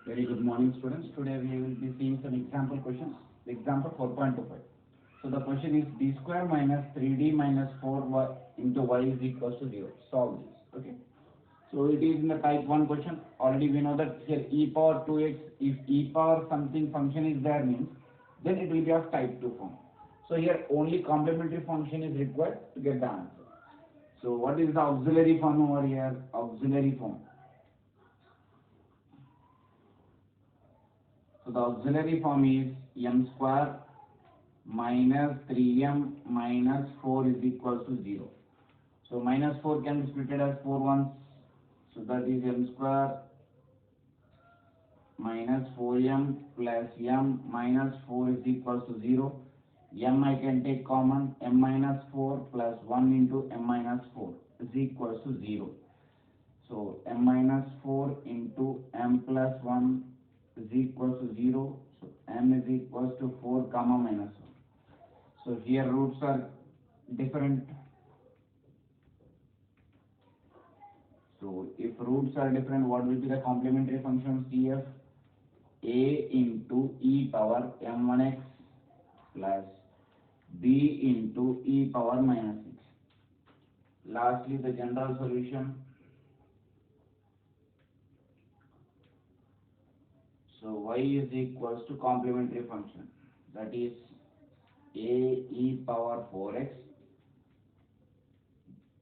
Very good morning, students. Today we will be seeing some example questions. Example 4.25. So the question is d square minus 3d minus 4y into y is equals to 0. Solve this. Okay. So it is in the type 1 question. Already we know that here e power 2x, if e power something function is there means, then it will be of type 2 form. So here only complementary function is required to get the answer. So what is the auxiliary form over here? Auxiliary form. So the auxiliary form is m square minus 3m minus 4 is equals to 0. So minus 4 can be split as 4 ones. So that is m square minus 4m plus m minus 4 is equals to 0. M I can take common, m minus 4 plus 1 into m minus 4 is equals to 0. So m minus 4 into m plus 1 is equals to 0. So m is equals to 4 comma minus 1. So here roots are different. So if roots are different, what will be the complementary function CF? A into e power m1x plus b into e power minus 6. Lastly, the general solution. So y is equals to complementary function, that is a e power 4x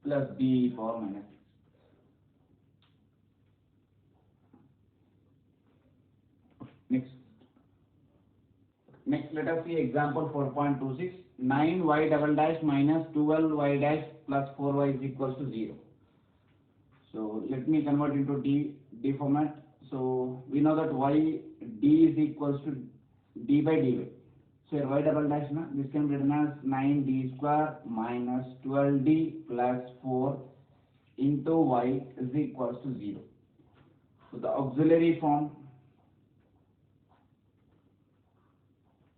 plus b e power minus 6. Next, let us see example 4.26. 9y double dash minus 12y dash plus 4y is equals to 0. So let me convert into d format. So we know that d is equals to d by dy. So here y double dash, this can be written as 9d square minus 12d plus 4 into y is equals to 0. So the auxiliary form.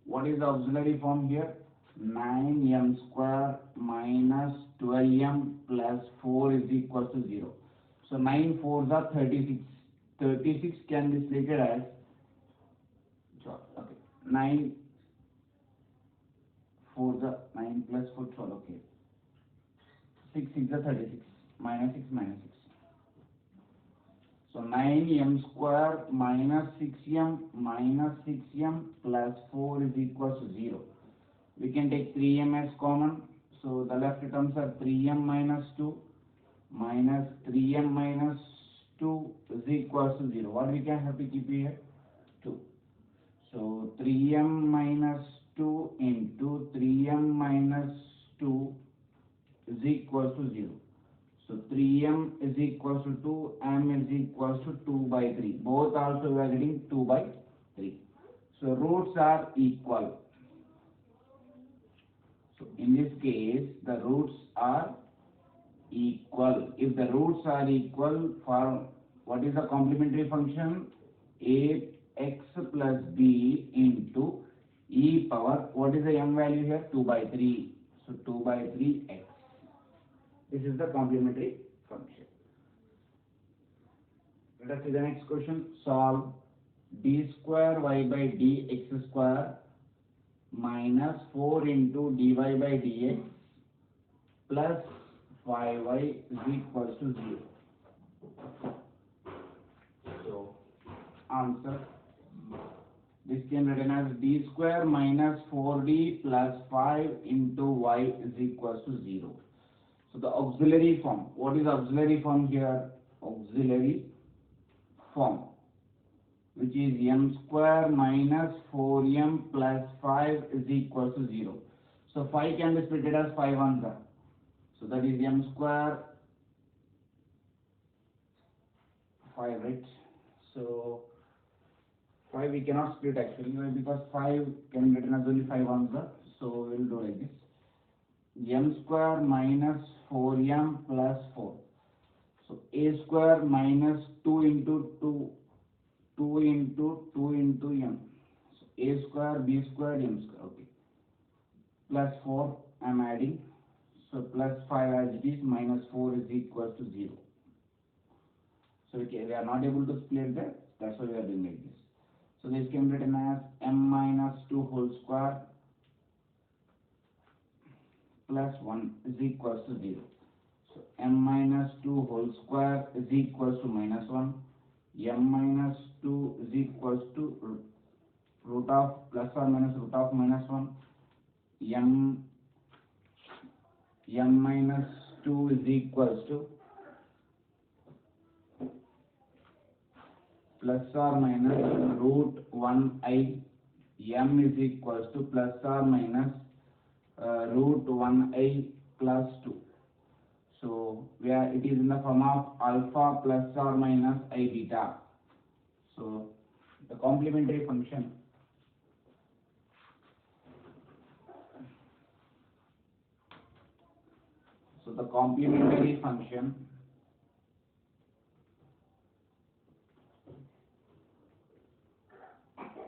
What is the auxiliary form here? 9m square minus 12m plus 4 is equal to 0. So 9 4s are 36. 36 can be split as, okay, 9 4s are 9 plus 4, okay. 6 6 are 36, minus 6 minus 6. So 9m square minus 6m plus 4 is equal to 0. We can take 3m as common. So the left terms are 3m minus 2 minus 3m minus 2 is equal to 0. What we can have to keep here? 2. So 3m minus 2 into 3m minus 2 is equal to 0. So 3m is equals to 2, m is equals to 2 by 3. Both also we are getting 2 by 3. So roots are equal. So in this case, the roots are equal. If the roots are equal, for what is the complementary function? Ax plus b into e power, what is the m value here? 2 by 3. So 2 by 3x. This is the complementary function. Let us see the next question. Solve d square y by dx square minus 4 into dy by dx plus 5y is equals to 0. So answer. This can be written as d square minus 4d plus 5 into y is equals to 0. So the auxiliary form. What is auxiliary form here? Auxiliary form, which is m square minus 4m plus 5 is equal to 0. So 5 can be split as 5 ones are. So that is m square 5, right? So 5 we cannot split actually, because 5 can be written as only 5 ones are. So we will do like this. M square minus 4m plus 4. So a square minus 2 into 2, 2 into 2 into m. So a square, b square, m square, okay. Plus 4, I am adding. So plus 5 as it is, minus 4 is equal to 0. So we are not able to split the That's why we are doing like this. So this can be written as m minus 2 whole square plus 1 is equals to 0. So m minus 2 whole square is equals to minus 1. M minus 2 is equals to root of plus or minus root of minus 1. M minus 2 is equals to plus or minus root 1i. M is equals to plus or minus root 1i plus 2. So where it is in the form of alpha plus or minus I beta. So the complementary function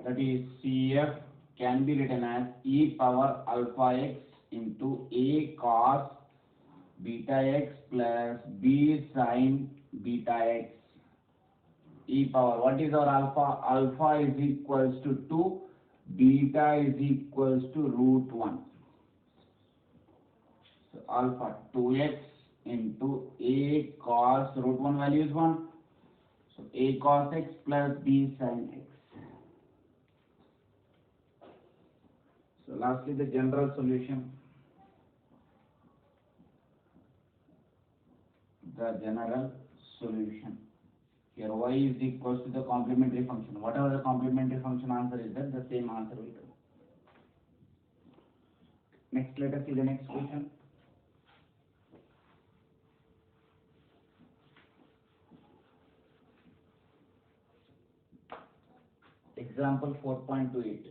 that is CF can be written as e power alpha x into a cos beta x plus b sin beta x. E power, what is our alpha? Alpha is equals to 2, beta is equals to root 1. So alpha 2x into a cos root 1 value is 1. So a cos x plus b sin x. So lastly the general solution. Here y is equals to the complementary function. Whatever the complementary function answer is there, the same answer will come. Next, let us see the next question. Example 4.28.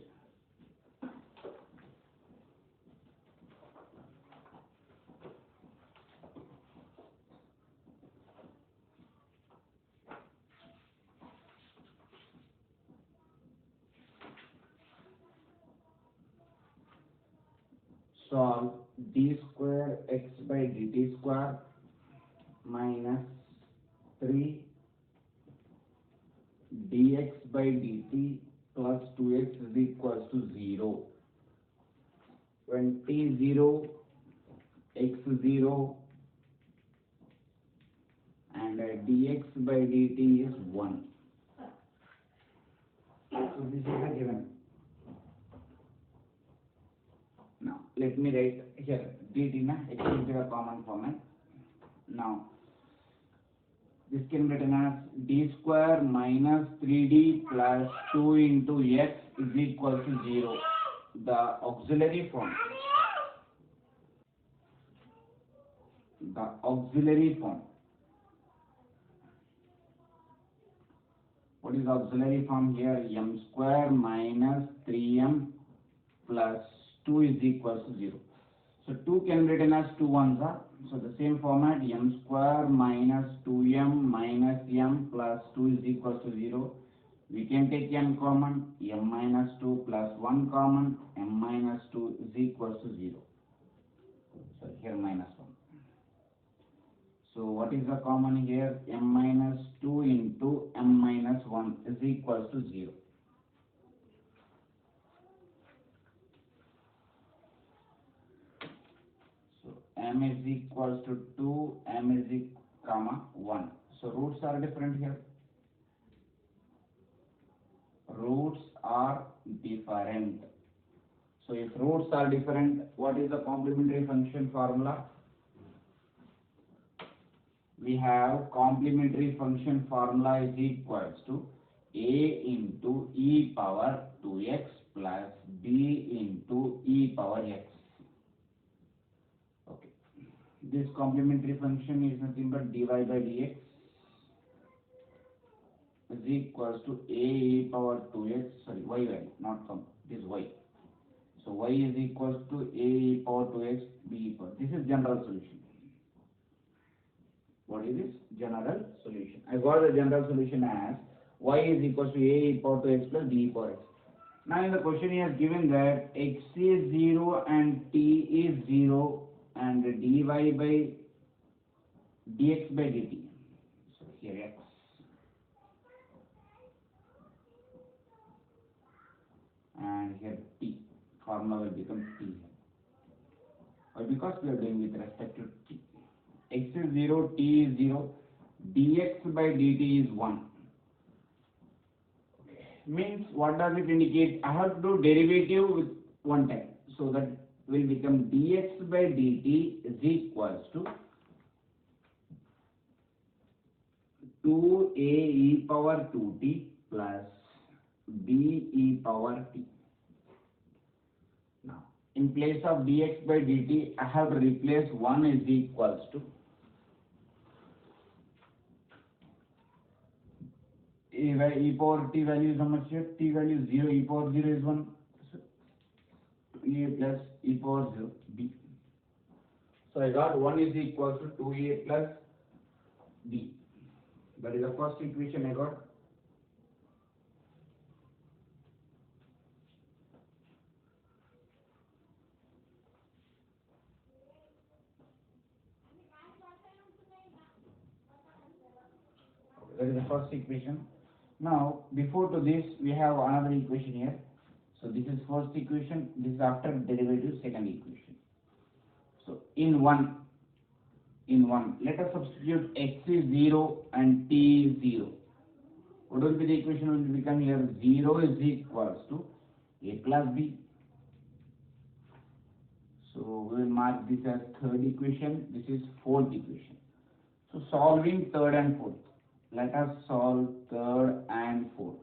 Solve d square x by dt square minus 3 dx by dt plus 2x is equals to 0. When t 0, x 0 and dx by dt is 1. So this is a given. Now let me write here dt na x into the common format. Now this can be written as d square minus 3d plus 2 into x is equal to 0. The auxiliary form. What is auxiliary form here? M square minus 3m plus 2 is equal to 0. So 2 can be written as 2 ones are. So the same format, m square minus 2m minus m plus 2 is equal to 0. We can take m common, m minus 2 plus 1 common, m minus 2 is equal to 0. So here minus 1. So what is the common here? M minus 2 into m minus 1 is equal to 0. So m is equals to 2, m is comma 1. So roots are different here. Roots are different. So if roots are different, what is the complementary function formula? We have complementary function formula is equals to a into e power 2x plus b into e power x. Okay. This complementary function is nothing but dy by dx is equals to a e power 2x, sorry, y value, not come, this y. So y is equals to a e power 2x b e power. This is general solution. What is this? General solution. I got the general solution as y is equals to a e power 2x plus b e power x. Now in the question he has given that x is 0 and t is 0 and dy by dx by dt. So here x. formula will become t. Or because we are doing with respect to t. X is 0, t is 0, dx by dt is 1. Means what does it indicate? I have to do derivative with one time. So that will become dx by dt is equals to 2a e power 2t plus b e power t. Now, in place of dx by dt, I have to replace 1 is equals to e power t value is how much here? T value is 0, e power 0 is 1. So, a plus e power 0, b. So I got 1 is equals to 2a plus b. That is the first equation I got. That is the first equation. Now, before to this, we have another equation here. So this is first equation. This is after derivative, second equation. So in one, let us substitute x is 0 and t is 0. What will be the equation will become here? 0 is equals to a plus b. So we will mark this as third equation. This is fourth equation. So solving third and fourth. Let us solve third and fourth.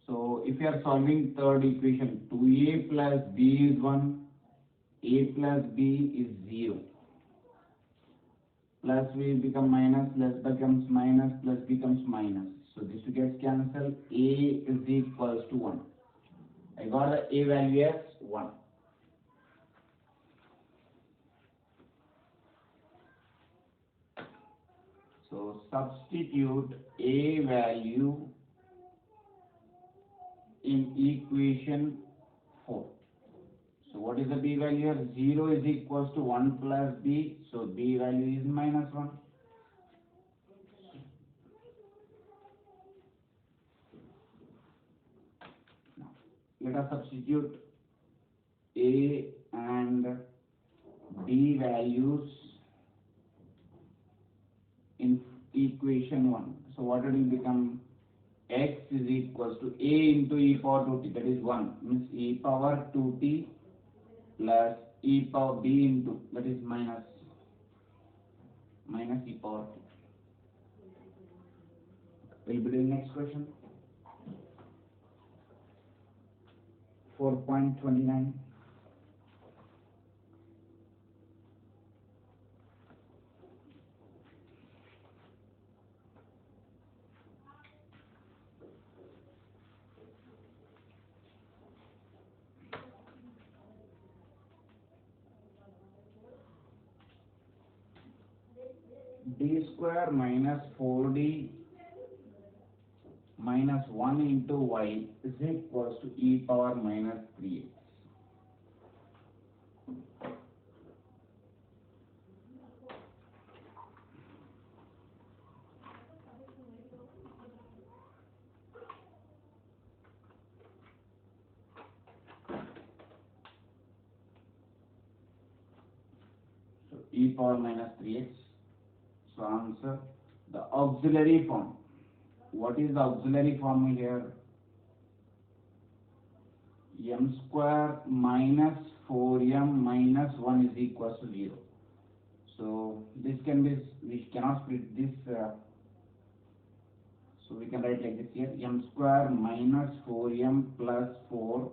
So if you are solving third equation, 2a plus b is 1, a plus b is 0. Plus will become minus, plus becomes minus, plus becomes minus. So this gets cancelled. A is equals to 1. I got the a value as 1. So substitute a value in equation 4. So what is the b value here? 0 is equals to 1 plus b. So b value is minus 1. Now, let us substitute a and b values in equation 1. So what it will become? X is equals to a into e power 2t, that is 1, means e power 2t plus e power b into, that is minus e power t. We'll be doing next question. 4.29. D square minus 4d minus 1 into y is equals to e power minus 3x. So e power minus 3x. So answer the auxiliary form. What is the auxiliary form here? M square minus 4m minus 1 is equals to 0. So this can be, we cannot split this, so we can write like this here, m square minus 4m plus 4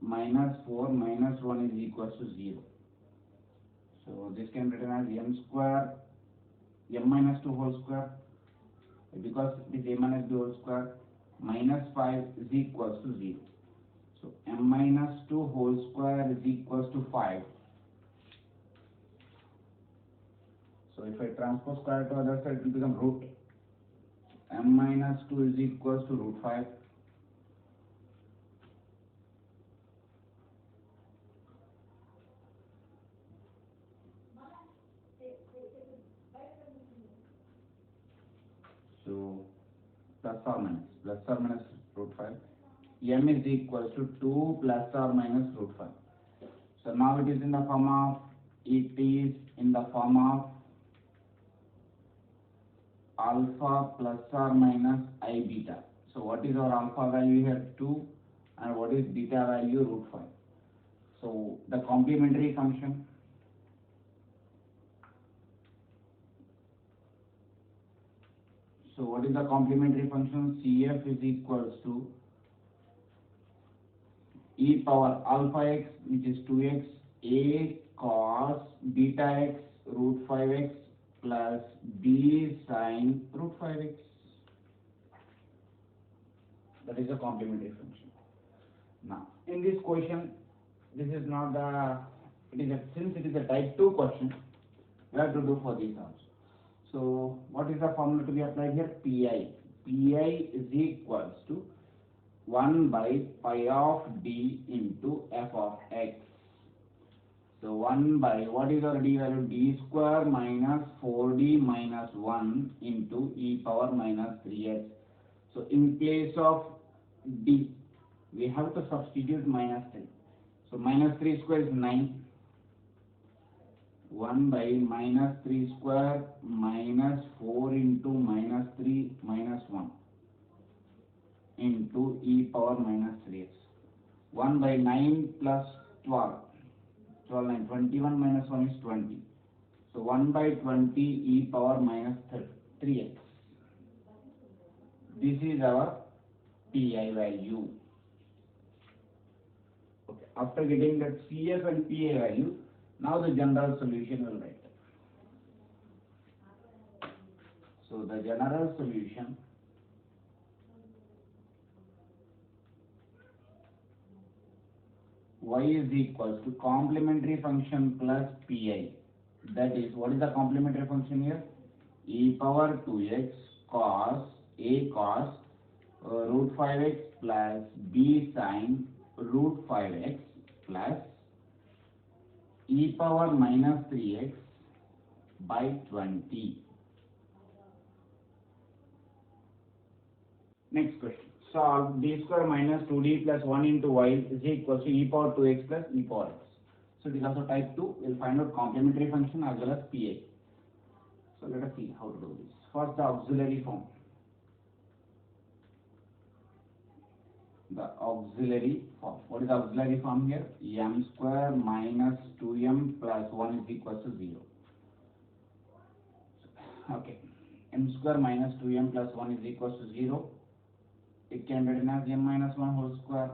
minus 4 minus 1 is equals to 0. So this can be written as m square, m minus 2 whole square, because it is a minus b whole square, minus 5 is equals to 0. So m minus 2 whole square is equals to 5. So if I transpose square to other side, it will become root. M minus 2 is equals to root 5. So plus or minus root 5. m is equals to 2 plus or minus root 5. So now it is in the form of alpha plus or minus I beta. So what is our alpha value here? 2, and what is beta value? Root 5. So the complementary function, so what is the complementary function? CF is equals to e power alpha x, which is 2x, a cos beta x root 5x plus b sin root 5x. That is a complementary function. Now, in this question, this is not the, since it is a type 2 question, we have to do for this also. So, what is the formula to be applied here? Pi. Pi is equals to 1 by pi of d into f of x. So 1 by, what is our d value? D square minus 4d minus 1 into e power minus 3x. So in place of d, we have to substitute minus 3. So minus 3 square is 9. 1 by minus 3 square minus 4 into minus 3 minus 1 into e power minus 3x. 1 by 9 plus 12. 12 9, 21 minus 1 is 20. So 1 by 20 e power minus 3x. This is our Pi value. Okay. After getting that CF and Pi value, now the general solution will write. So the general solution y is equals to complementary function plus Pi. That is, what is the complementary function here? E power 2x cos a cos root 5x plus b sin root 5x plus e power minus 3x by 20. Next question. Solve d square minus 2d plus 1 into y is equals to e power 2x plus e power x. So it is also type 2. We will find out complementary function as well as Pi. So let us see how to do this. First, the auxiliary form. The auxiliary form. What is the auxiliary form here? M square minus 2m plus 1 is equals to 0. Okay. M square minus 2m plus 1 is equals to 0. It can be written as m minus 1 whole square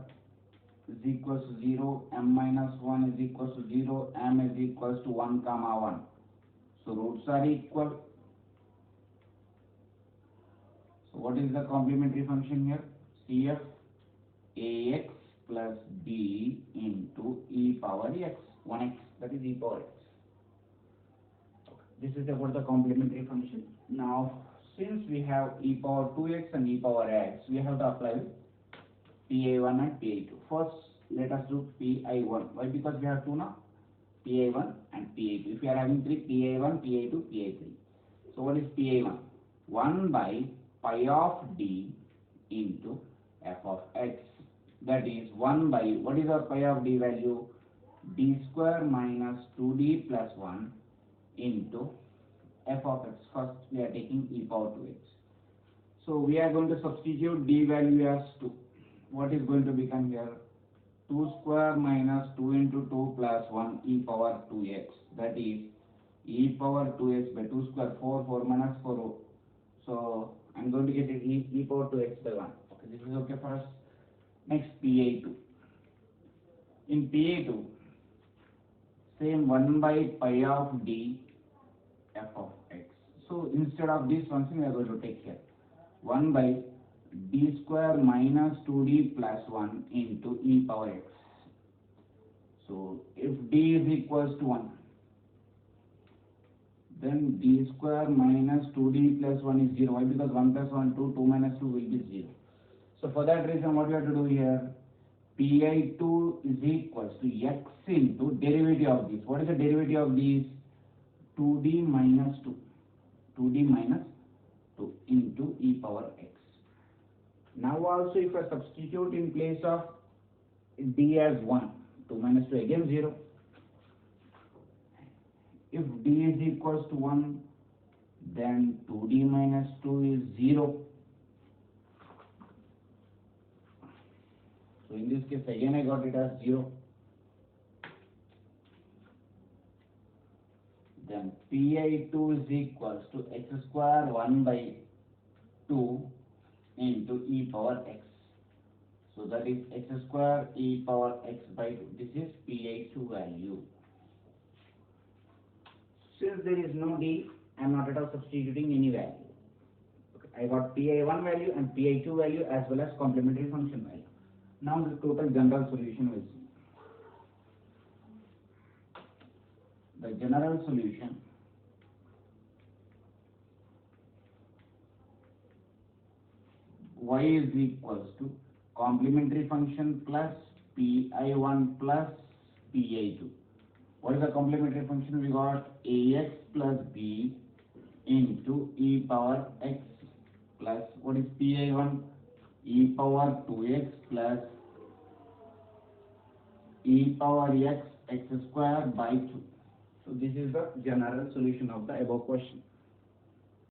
is equals to 0. M minus 1 is equals to 0. M is equals to 1 comma 1. So roots are equal. So what is the complementary function here? CF ax plus b into e power x, 1x, that is e power x. Okay. This is about the complementary function. Now, since we have e power 2x and e power x, we have to apply PI1 and PI2. First, let us do PI1. Why? Because we have two now, PI1 and PI2. If we are having 3, PI1, PI2, PI3. So what is PI1? 1 by pi of d into f of x. That is 1 by, what is our pi of d value? D square minus 2d plus 1 into f of x. First we are taking e power 2x. So we are going to substitute d value as 2. What is going to become here? 2 square minus 2 into 2 plus 1 e power 2x. That is e power 2x by 2 square, 4, 4 minus 4. So I am going to get it e power 2x by 1. Okay, this is okay for us. Next, PI2. In PI2, same 1 by pi of d f of x. So instead of this function, we are going to take here 1 by d square minus 2d plus 1 into e power x. So if d is equals to 1, then d square minus 2d plus 1 is 0. Why? Because 1 plus 1, 2, 2 minus 2 will be 0. So for that reason, what we have to do here? Pi2 is equals to x into derivative of this. What is the derivative of this? 2d minus 2. 2d minus 2 into e power x. Now also if I substitute in place of d as 1, 2 minus 2 again 0. If d is equals to 1, then 2d minus 2 is 0. So in this case again I got it as 0. Then pi2 is equals to x square 1 by 2 into e power x. So that is x square e power x by 2. This is pi2 value. Since there is no d, I am not at all substituting any value. Okay. I got pi1 value and pi2 value as well as complementary function value. Now the total general solution will see. The general solution y is equals to complementary function plus pi1 plus pi2. What is the complementary function? We got ax plus b into e power x plus what is pi1? E power 2x plus e power x square by 2. So this is the general solution of the above question.